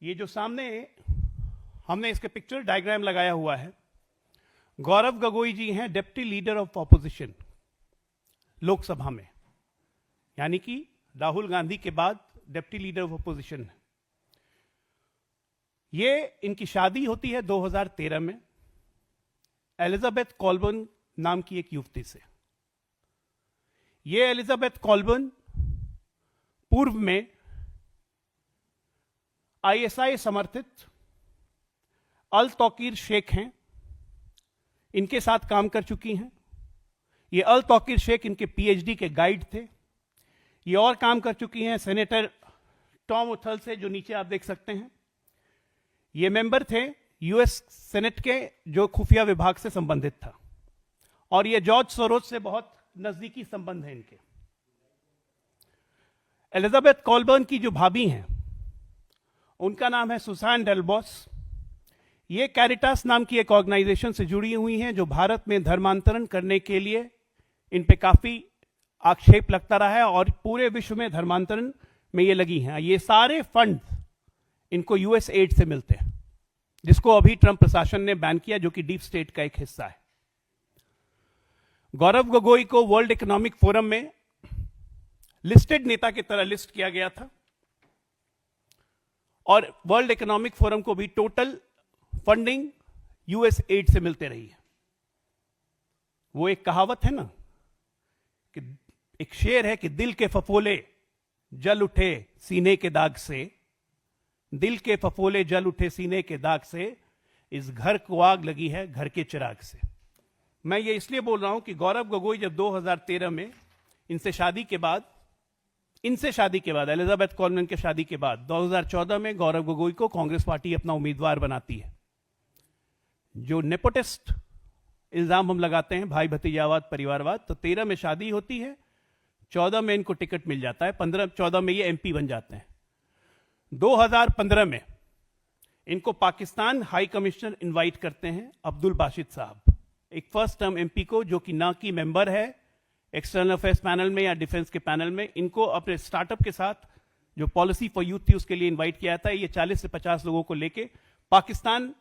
ये जो सामने हमने इसके पिक्चर डायग्राम लगाया हुआ है, गौरव गोगोई जी हैं deputy leader of opposition Lok Sabha में, यानी कि राहुल गांधी के बाद डिप्टी लीडर ऑफ ऑपोजिशन है। ये इनकी शादी होती है 2013 में एलिजाबेथ कॉल्बर्न नाम की एक युवती से। ये एलिजाबेथ कॉल्बर्न पूर्व में आईएसआई समर्थित अल तौकीर शेख हैं, इनके साथ काम कर चुकी हैं। ये अल तौकीर शेख इनके पीएचडी के गाइड थे। ये और काम कर चुकी हैं सेनेटर टॉम उथल से, जो नीचे आप देख सकते हैं। ये मेंबर थे यूएस सेनेट के, जो खुफिया विभाग से संबंधित था, और ये जॉर्ज सोरोज से बहुत नजदीकी संबंध है इनके। एलिजाबेथ कॉल्बर्न की जो भाभी हैं उनका नाम है सुसान डेलबॉस। ये कैरिटास नाम की एक ऑर्गेनाइजेशन से जुड़ी हुई हैं, जो भारत में धर्मांतरण करने के लिए इन पे काफी आक्षेप लगता रहा है और पूरे विश्व में धर्मांतरण में ये लगी हैं। ये सारे फंड इनको यूएस एड से मिलते हैं, जिसको अभी ट्रंप प्रशासन ने बैन किया, जो कि डीप स्टेट का एक हिस्सा है। गौरव गोगोई को वर्ल्ड इकोनॉमिक फोरम में लिस्टेड नेता की तरह लिस्ट किया गया था, और वर्ल्ड इकोनॉमिक फोरम को भी टोटल फंडिंग यूएस एड से मिलते रही है। वो एक कहावत है ना, कि एक शेर है कि दिल के फफोले जल उठे सीने के दाग से, दिल के फफोले जल उठे सीने के दाग से, इस घर को आग लगी है घर के चिराग से। मैं ये इसलिए बोल रहा हूं कि गौरव गोगोई जब 2013 में इनसे शादी के बाद एलिजाबेथ कॉल्बर्न के शादी के बाद 2014 में गौरव गोगोई को कांग्रेस पार्टी अपना उम्मीदवार बनाती है। जो नेपोटिस्ट इल्जाम हम लगाते हैं, भाई भतीजावाद परिवारवाद, तो 13 में शादी होती है, 14 में इनको टिकट मिल जाता है, 14 में ये एमपी बन जाते हैं। 2015 में इनको पाकिस्तान हाई कमिश्नर इनवाइट करते हैं, अब्दुल बाशिद साहब, एक फर्स्ट टर्म एमपी को, जो कि ना की मेंबर है एक्सटर्नल अफेयर्स पैनल में या डिफेंस के पैनल में। इनको अपने स्टार्टअप के साथ जो पॉलिसी फॉर यूथ थी उसके लिए इनवाइट किया था। ये 40 से 50 लोगों को लेके पाकिस्तान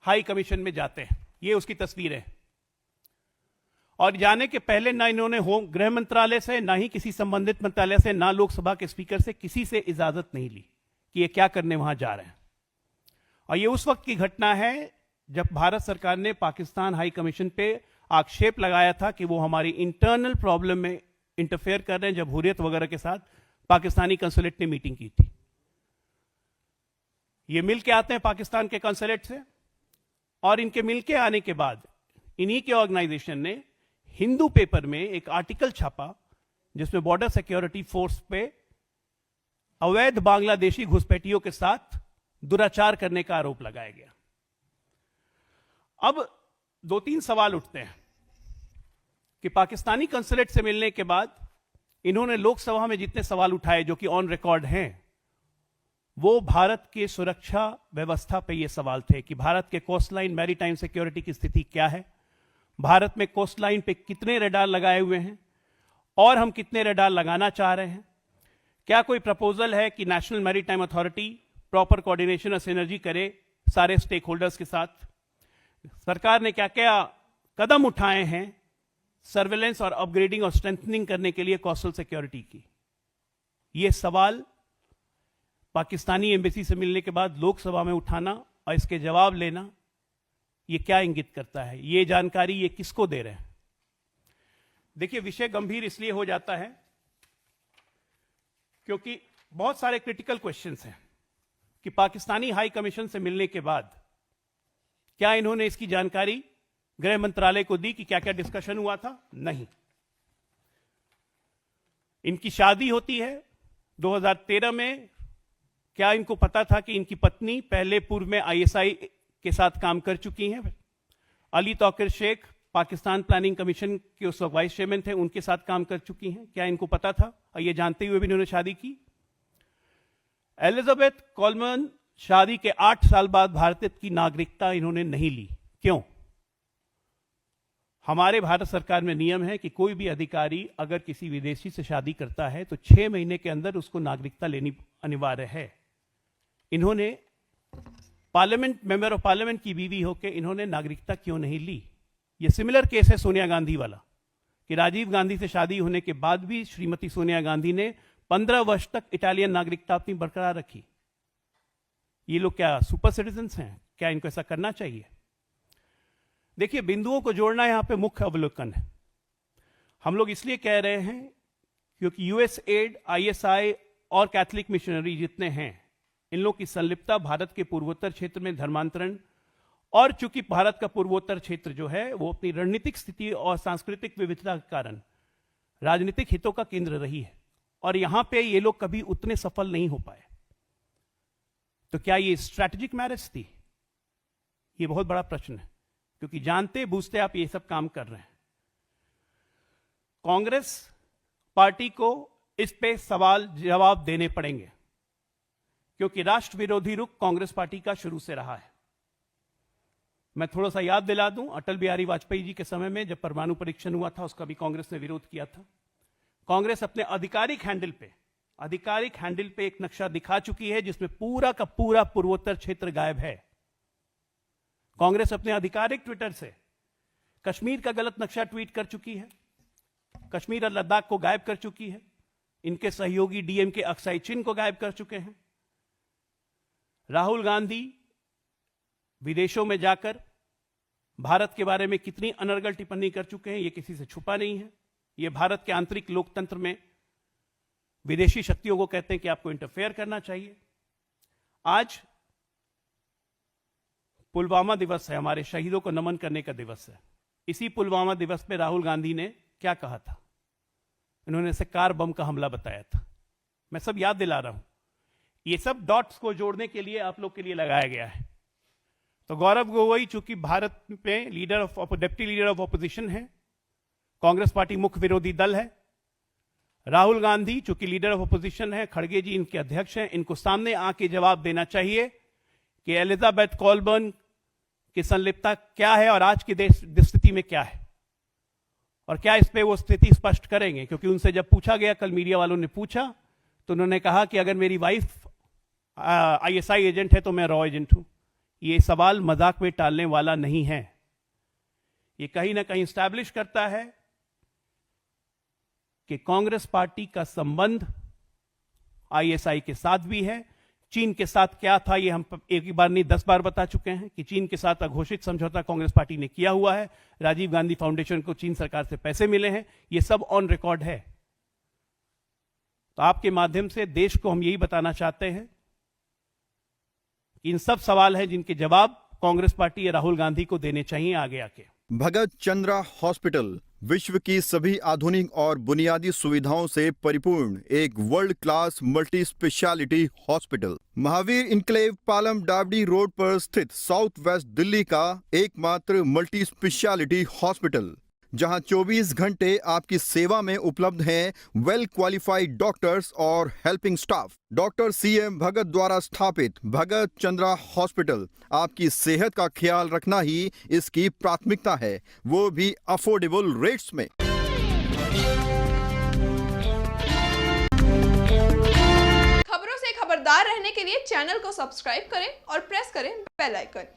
हाई कमीशन में जाते हैं। ये उसकी तस्वीर है। और जाने के पहले ना इन्होंने होम गृह मंत्रालय से, ना ही किसी संबंधित मंत्रालय से, ना लोकसभा के स्पीकर से, किसी से इजाजत नहीं ली कि ये क्या करने वहां जा रहे हैं। और ये उस वक्त की घटना है जब भारत सरकार ने पाकिस्तान हाई कमीशन पे आक्षेप लगाया था कि वो हमारी इंटरनल प्रॉब्लम में इंटरफेयर कर रहे हैं। जमहूरियत वगैरह के साथ पाकिस्तानी कंसुलेट ने मीटिंग की थी। ये मिल के आते हैं पाकिस्तान के कंसुलेट से, और इनके मिल के आने के बाद इन्हीं के ऑर्गेनाइजेशन ने हिंदू पेपर में एक आर्टिकल छापा, जिसमें बॉर्डर सिक्योरिटी फोर्स पे अवैध बांग्लादेशी घुसपैठियों के साथ दुराचार करने का आरोप लगाया गया। अब 2-3 सवाल उठते हैं कि पाकिस्तानी कंसुलेट से मिलने के बाद इन्होंने लोकसभा में जितने सवाल उठाए, जो कि ऑन रिकॉर्ड हैं, वो भारत के सुरक्षा व्यवस्था पे ये सवाल थे कि भारत के कोस्ट लाइन मैरीटाइम सिक्योरिटी की स्थिति क्या है, भारत में कोस्ट लाइन पे कितने रडार लगाए हुए हैं, और हम कितने रडार लगाना चाह रहे हैं, क्या कोई प्रपोजल है कि national maritime authority proper coordination और सिनर्जी करे सारे स्टेक होल्डर्स के साथ, सरकार ने क्या क्या कदम उठाए हैं सर्वेलेंस और अपग्रेडिंग और स्ट्रेंथनिंग करने के लिए कोस्टल सिक्योरिटी की। ये सवाल पाकिस्तानी एम्बेसी से मिलने के बाद लोकसभा में उठाना और इसके जवाब लेना, ये क्या इंगित करता है? ये जानकारी ये किसको दे रहे हैं? देखिए, विषय गंभीर इसलिए हो जाता है क्योंकि बहुत सारे क्रिटिकल क्वेश्चंस हैं कि पाकिस्तानी हाई कमीशन से मिलने के बाद क्या इन्होंने इसकी जानकारी गृह मंत्रालय को दी कि क्या क्या डिस्कशन हुआ था? नहीं। इनकी शादी होती है 2013 में। क्या इनको पता था कि इनकी पत्नी पहले पूर्व में आईएसआई के साथ काम कर चुकी हैं? अली तौकीर शेख पाकिस्तान प्लानिंग कमीशन के उस वक्त वाइस चेयरमैन थे, उनके साथ काम कर चुकी हैं। क्या इनको पता था? और ये जानते हुए भी इन्होंने शादी की। एलिजाबेथ कॉल्बर्न शादी के 8 साल बाद भारत की नागरिकता इन्होंने नहीं ली। क्यों? हमारे भारत सरकार में नियम है कि कोई भी अधिकारी अगर किसी विदेशी से शादी करता है तो 6 महीने के अंदर उसको नागरिकता लेनी अनिवार्य है। इन्होंने पार्लियामेंट मेंबर ऑफ पार्लियामेंट की बीवी होकर इन्होंने नागरिकता क्यों नहीं ली? ये सिमिलर केस है सोनिया गांधी वाला, कि राजीव गांधी से शादी होने के बाद भी श्रीमती सोनिया गांधी ने 15 वर्ष तक इटालियन नागरिकता अपनी बरकरार रखी। ये लोग क्या सुपर सिटीजन्स हैं? क्या इनको ऐसा करना चाहिए? देखिए, बिंदुओं को जोड़ना यहां पे मुख्य अवलोकन है। हम लोग इसलिए कह रहे हैं क्योंकि यूएसएड, आईएसआई और कैथोलिक मिशनरी जितने हैं, इन लोग की संलिप्तता भारत के पूर्वोत्तर क्षेत्र में धर्मांतरण, और चूंकि भारत का पूर्वोत्तर क्षेत्र जो है वो अपनी रणनीतिक स्थिति और सांस्कृतिक विविधता के कारण राजनीतिक हितों का केंद्र रही है, और यहां पे ये लोग कभी उतने सफल नहीं हो पाए। तो क्या ये स्ट्रैटेजिक मैरिज थी? ये बहुत बड़ा प्रश्न है, क्योंकि जानते बूझते आप ये सब काम कर रहे हैं। कांग्रेस पार्टी को इस पे सवाल जवाब देने पड़ेंगे, क्योंकि राष्ट्र विरोधी रुख कांग्रेस पार्टी का शुरू से रहा है। मैं थोड़ा सा याद दिला दूं, अटल बिहारी वाजपेयी जी के समय में जब परमाणु परीक्षण हुआ था, उसका भी कांग्रेस ने विरोध किया था। कांग्रेस अपने आधिकारिक हैंडल पे एक नक्शा दिखा चुकी है जिसमें पूरा का पूरा पूर्वोत्तर क्षेत्र गायब है। कांग्रेस अपने आधिकारिक ट्विटर से कश्मीर का गलत नक्शा ट्वीट कर चुकी है, कश्मीर और लद्दाख को गायब कर चुकी है, इनके सहयोगी डीएमके अक्साई चिन को गायब कर चुके हैं। राहुल गांधी विदेशों में जाकर भारत के बारे में कितनी अनर्गल टिप्पणी कर चुके हैं, यह किसी से छुपा नहीं है। यह भारत के आंतरिक लोकतंत्र में विदेशी शक्तियों को कहते हैं कि आपको इंटरफेयर करना चाहिए। आज पुलवामा दिवस है, हमारे शहीदों को नमन करने का दिवस है। इसी पुलवामा दिवस पे राहुल गांधी ने क्या कहा था? इन्होंने इसे कार बम का हमला बताया था। मैं सब याद दिला रहा हूं, ये सब डॉट्स को जोड़ने के लिए आप लोग के लिए लगाया गया है। तो गौरव गोगोई चूंकि भारत में डिप्टी लीडर ऑफ ऑपोजिशन है, कांग्रेस पार्टी मुख्य विरोधी दल है। राहुल गांधी चूंकि लीडर ऑफ ऑपोजिशन है, खड़गे जी इनके अध्यक्ष हैं, इनको सामने आके जवाब देना चाहिए कि एलिजाबेथ कॉलबर्न की संलिप्तता क्या है और आज की देश स्थिति में क्या है, और क्या इस पे वो स्थिति स्पष्ट करेंगे। क्योंकि उनसे जब पूछा गया, कल मीडिया वालों ने पूछा, तो उन्होंने कहा कि अगर मेरी वाइफ आईएसआई एजेंट है तो मैं रॉ एजेंट हूं। ये सवाल मजाक में टालने वाला नहीं है। ये कहीं ना कहीं स्टैब्लिश करता है कि कांग्रेस पार्टी का संबंध आईएसआई के साथ भी है। चीन के साथ क्या था, ये हम एक बार नहीं 10 बार बता चुके हैं कि चीन के साथ अघोषित समझौता कांग्रेस पार्टी ने किया हुआ है। राजीव गांधी फाउंडेशन को चीन सरकार से पैसे मिले हैं, ये सब ऑन रिकॉर्ड है। तो आपके माध्यम से देश को हम यही बताना चाहते हैं कि इन सब सवाल हैं जिनके जवाब कांग्रेस पार्टी या राहुल गांधी को देने चाहिए आगे आके। भगत चंद्रा हॉस्पिटल विश्व की सभी आधुनिक और बुनियादी सुविधाओं से परिपूर्ण एक world class multi speciality hospital, Mahavir enclave Palam Dabri road पर स्थित साउथ वेस्ट दिल्ली का एकमात्र मल्टी स्पेशलिटी हॉस्पिटल, जहां 24 घंटे आपकी सेवा में उपलब्ध हैं वेल क्वालिफाइड डॉक्टर्स और हेल्पिंग स्टाफ। डॉक्टर सीएम भगत द्वारा स्थापित भगत चंद्रा हॉस्पिटल आपकी सेहत का ख्याल रखना ही इसकी प्राथमिकता है, वो भी अफोर्डेबल रेट्स में। खबरों से खबरदार रहने के लिए चैनल को सब्सक्राइब करें और प्रेस करें बेल आइकन।